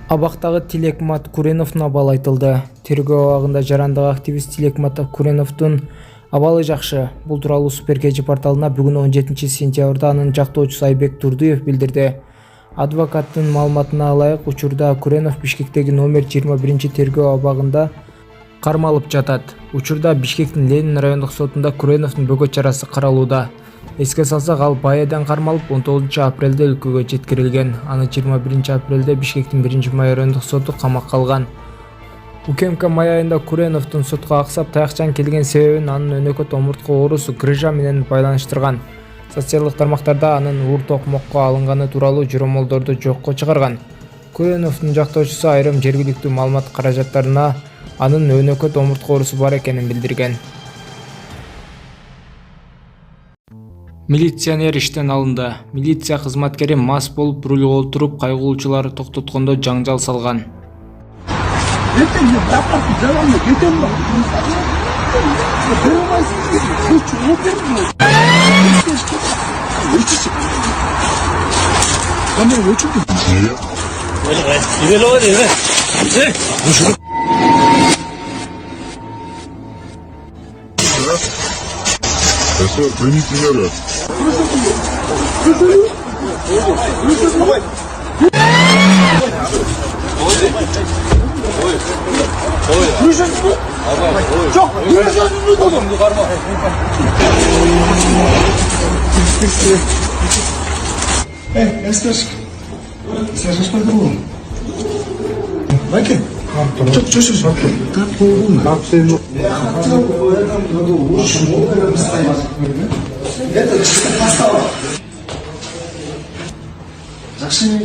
Абактагы Тилекмат Куреновдун абалы айтылды. Тергөө абагында жарандык активист Тилекмат Куреновдун абалы жакшы. Бул тууралуу Супер KG порталына бүгүн 17 сентябрда анын жактоочусу Айбек Турдуев билдирди. Адвокаттын маалыматына ылайык, учурда Куренов Бишкектеги номер 21 тергөө абагында кармалып жатат. Учурда Бишкектин Ленин райондук сотунда Куреновдун бөгөт чарасы каралууда. Эске салсак, ал Баядан кармалып 19 апрелде өлкөгө жеткирилген. Аны 21 апрелде Бишкектин 1-май райондук соту камакка алган. УКМК май айында Куреновдун сотко аксап таякчан келген себебин анын өнөкөт омуртка оорусу грыжа менен байланыштырган. Социалдык тармактарда анын уур токмокко алынганы тууралуу жоромолдорду жокко чыгарган. Куреновдун жактоочусу айрым жергиликтүү маалымат каражаттарына анын өнөкөт омуртка оорусу бар экенин билдирген. Милиционер иштен алынды. Милиция кызматкери мас болуп рулга отуруп кайгылуучуларды токтоткондо жаңжал салган. Eso, primitivo.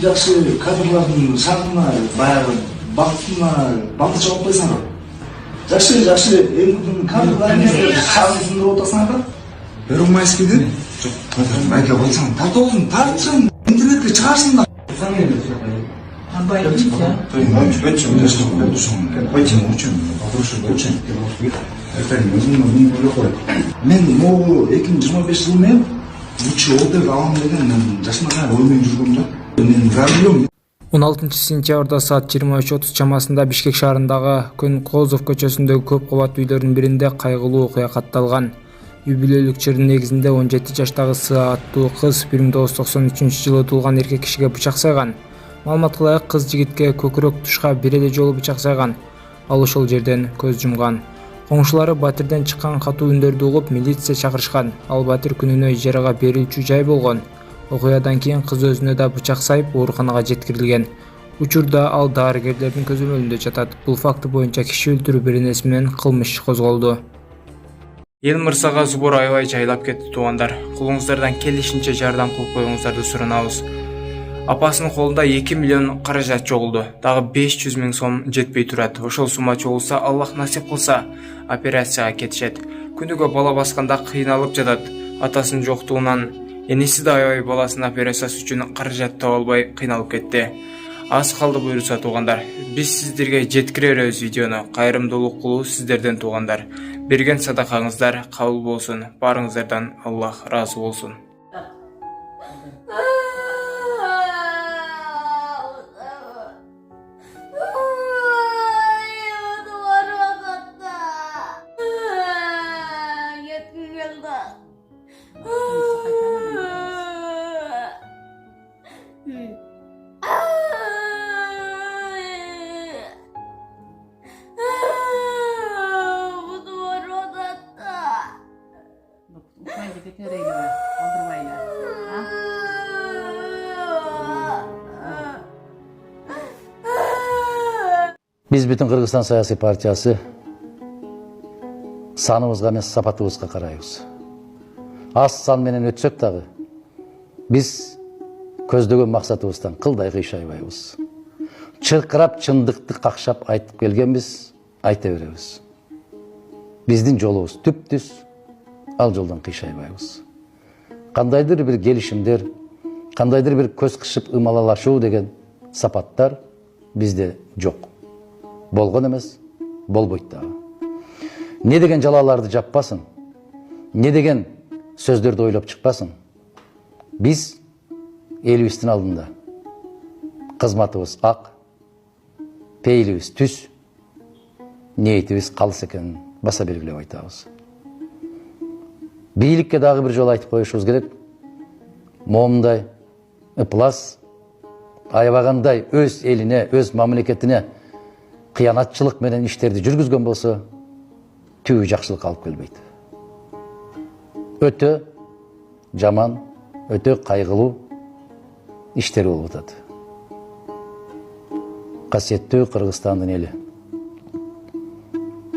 Жақсы кадрлардың шағына, баяғы бақытына бақыт жауап қойсаңдар. Жақсы емкүдің кадрларын шағынысында отасаңдар. Бір ұмайскеді? Жоқ, мәйке болсаң, тартуын, тартсын, интернетке шығарсыңдар. Мен 2025 жылмен лучший отдых аламын деген жасымаған оймен жүргім да. 16 сентябрда саат 23:30 чамасында Бишкек шаарындагы Көнкозов көчөсүндөгү көп кабаттуу үйлөрдүн биринде кайгылуу окуя катталган. Юбилейлик чырдын негизинде 17 жаштагы Сы аттуу кыз 1993-жылы туулган эркек кишиге бычак сайган. Маалыматка ылайык, кыз жигитке көкүрөк тушка бир эле жолу бычак сайган. Ал ошол жерден көз жумган. Коңшулары Батирден чыккан катуу үндөрдү угуп, милиция чакырышкан. Ал Батир күнүнө ижарага берилүүчү жай болгон. Окуядан кийин кыз өзүнө да бычак сайып, ооруканага жеткирилген. Учурда ал дарыгерлердин көзөмөлүндө жатат. Бул факты боюнча киши өлтүрүү беренеси менен кылмыш иши козголду. Эл мырзага зубор аябай жайлап кетти туугандар. Колуңуздардан келишинче жардам кылып коюңуздарды суранабыз. Апасынын колунда 2 миллион каражат чогулду. Дагы 500 000 сом жетпей турат. Ошол сумма чогулса, Аллах насип кылса, операцияга кетишет. Күнүгө бала басканда кыйналып жатат. Атасынын жоктугунан эниси да аябай баласынын операциясы үчүн каражат таба албай кыйналып кетти. Аз калды буйрса туугандар. Биз сиздерге жеткире беребиз видеону. Кайрымдуулук кылуу сиздерден туугандар. Берген садакаңыздар кабыл болсун. Барыңыздардан Аллах ыраазы болсун. Biz bütün Kırgızstan Siyasi Partiyası sanımızga emес sapatыбызга карайбыз. Аз сан менен өтсөк дагы биз көздөгөн максатыбыздан кылдай кыйшайбайбыз. Чыркырап чындыкты какшап айтып келгенбиз, айта беребиз. Биздин жолубуз түптүз, ал жолдон кыйшайбайбыз. Кандайдыр бир келишимдер, кандайдыр бир көз кышып ымалалашуу деген сапаттар бизде жок. Болгон эмес, болбойт дагы. Не деген жалаларды жаппасын, не деген сөздөрдү ойлоп чыкпасын. Биз элибиздин алдында кызматыбыз ак, пейилибиз түз, ниетибиз калыс экенин баса белгилеп айтабыз. Бийликке дагы бир жолу айтып коюшубуз керек. Момундай ыплас, аябагандай өз элине, өз мамлекетине кыянатчылык менен иштерди жүргүзгөн болсо, түбү жакшылыкка алып келбейт. Өтө жаман, өтө кайгылуу иштер болуп атат. Касиеттүү Кыргызстандын эли.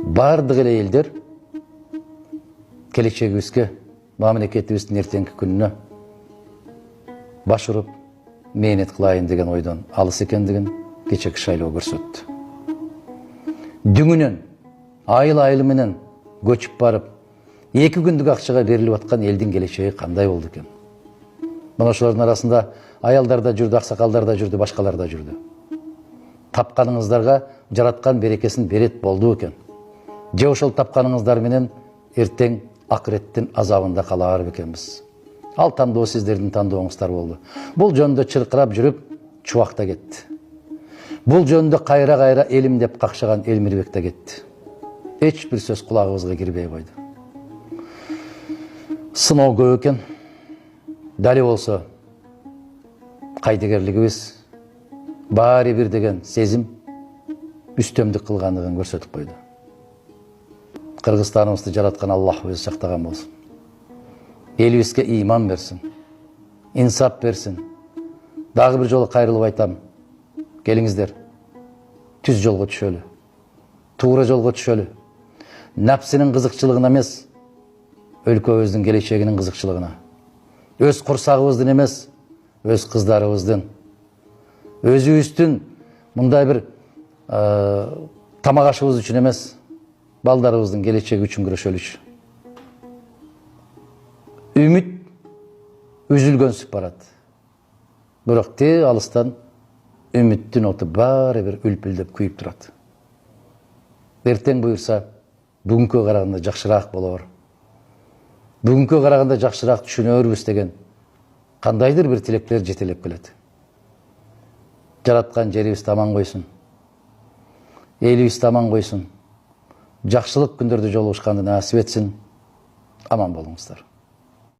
Бардык эле элдер келечегибизге, мамлекетибиздин эртеңки күнүнө баш уруп, мээнет кылайын деген ойдон алыс экендигин кечеки шайлоо көрсөттү. Дүңүнөн, айыл менен көчүп барып, 2 күндүк акчага берилип аткан элдин келечеги кандай болду экен? Мына ошолордун арасында аялдар да жүрдү, аксакалдар да жүрдү, башкалар да жүрдү. Тапканыңыздарга жараткан берекесин берет болду экен. Же ошол тапканыңыздар менен эртең акыреттин азабында калаар бекенбиз. Ал тандоо сиздердин тандооңуздар болду. Бул жөндө чыркырап жүрүп, Чубакта кетти. Бул жөндө кайра-кайра элим деп какшаган Элмирбек да кетти. Эч бир сөз кулагыбызга кирбей койду. Сыноо көп экен. Дали болсо кайдыгерлигибиз баары бир деген сезим үстөмдүк кылгандыгын көрсөтүп койду. Кыргызстаныбызды жараткан Аллах өзү сактаган болсун. Элибизге иман берсин, инсап берсин. Дагы бир жолу кайрылып айтам. Келиңиздер, түз жолго түшөлү, туура жолго түшөлү. Напсинин кызыкчылыгына эмес, өлкөбүздүн келечегинин кызыкчылыгына. Өз курсагыбыздын эмес, өз кыздарыбыздын, өзүбүздүн мындай бир тамак ашыбыз үчүн эмес, балдарыбыздын келечеги үчүн күрөшөлүчү. Үмүт үзүлгөнсүп барат. Бирок алыстан үмүттүн оту баары бир үлпүлдөп күйүп турат. Эртең буюрса, бүгүнкүгө караганда жакшыраак болор. Бүгүнкүгө караганда жакшыраак түшүнөрбүз деген кандайдыр бир тилектер жетелеп келет. Жараткан жерибизди аман койсун. Элибизди аман койсун. Жакшылык күндөрдү жолугушканды насип этсин. Аман болуңуздар.